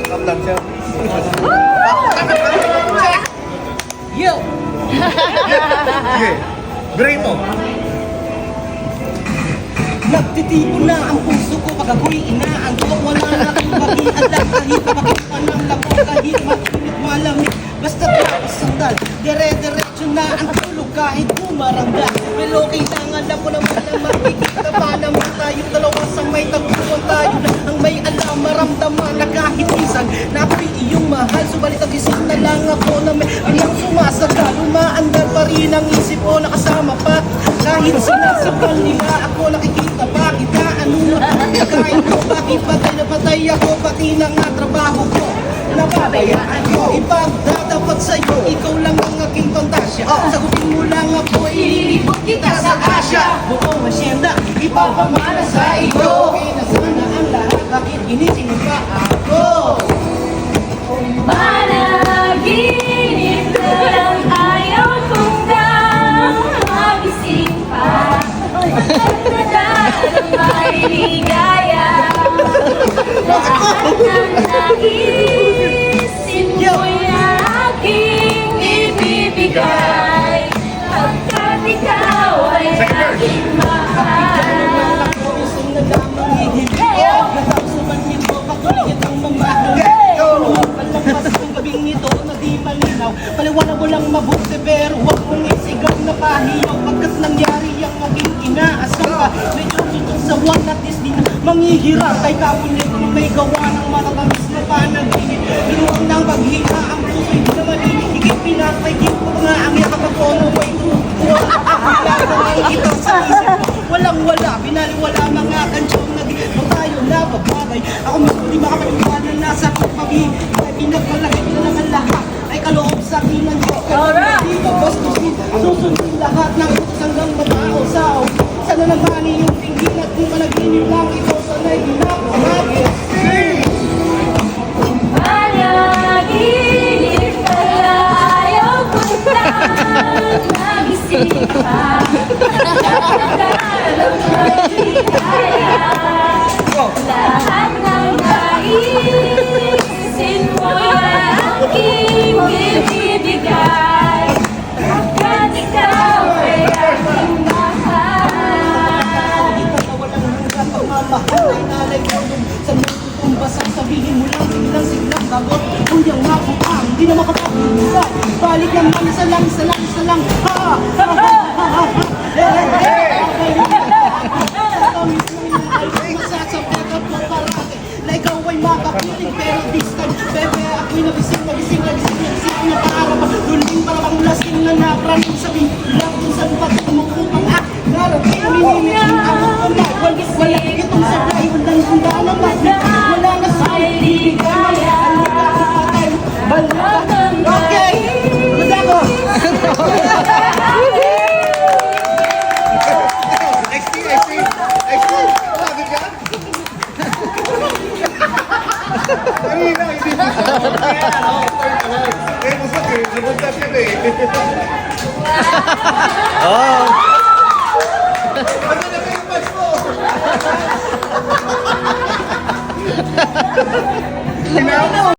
Kaplan siya. Yo! Sige. Brain mo. Nagtitipo na ang puso ko pag ako'y inaantok. Wala na akong pag-ialam kahit kapakit pa ng labo, kahit matinit malamig. Basta tapos sandal, dire-diretso na ang tulog kahit bumarangga. Pero kailangan na po naman na makikita pa naman tayong dalawa sa may tagpuan tayo na ang may alam maramdaman na kahit minsan na ako'y iyong mahal. Subalit ang isip na lang ako na may bilang sumasagal. Umaandar pa rin ang isip ko nakasama pa. Kahit sinasabal nila ako nakikita pa kita ano na nakain ko. Bakit patay na patay ako pati na nga trabaho ko. Napabayaan ko ipagdadapat sa'yo. Ikaw lang ang aking fantasya. Sagutin mo lang ako ililibot kita sa Asya. Buong asyenda ipapamana sa iyo. Okay na sana ang lahat. Bakit ginising pa ako? Managinip na lang ayaw kong na magising pa. Pagkadalang may ligaya. Lahat ng naisin mo'y aking ibibigay. Pagkat ikaw ay aking mahal. Isang na lamang ihigit. Natapsuman nito patuloy itong mamahal. Palampas ng gabing nito na di malinaw. Paliwanag mo lang mabuti pero huwag mong isigaw na pahiyaw. Pagkat nangyari ang maging inaasam ka. Medyo tutong sa one at least di na manghihirap. Kay kapulit mo may gawa ng matatamis na panaginip. Binuang ng paghina ang puso'y di na malinig. Higit pinapagin ko nga ang yakap ako na may tuwa. Ako lang ang itang sa isip ko. Walang wala, binaliwala mga kansyong naging tayo na babagay. Ako mismo di makapaniwala na nasa pagpagin. Pinagpalagay na naman lahat ay kaloob sa akin ng Diyos. Di ko bastusin, susundin lahat ng utos hanggang matao sa sana naman iyong tingin at kung panaginip lang ikaw sana'y ginapamagin. Managinip na lang ayaw kong na magising pa. Pagkadalang may ligaya. Lahat ng naisin mo'y aking ibibigay. Pagkat ikaw ay aking mahal. Walang hanggang pagmamahal ay nalay ko nung sa nagtutong basang sabihin mo lang biglang siglang bagot. Kuya nga po hindi na makapag-isa. Balik naman isa lang, isa lang, isa lang. Ha! Ha! Ha! Ha! Ha! Na ikaw ay makapiling pero this time bebe ako'y nagising na para duling para bang lasing na napraning sabihin lang kung saan pati mo upang narating minimitin ako kumawal wala itong sabay walang handa naman wala na sa ligaya okay wala ko Next thing I see. Sabi ka? Kanina, hindi mo siya. Kaya gusto ko, napunta siya na eh. Ano na kayo match mo? Ginawa mo.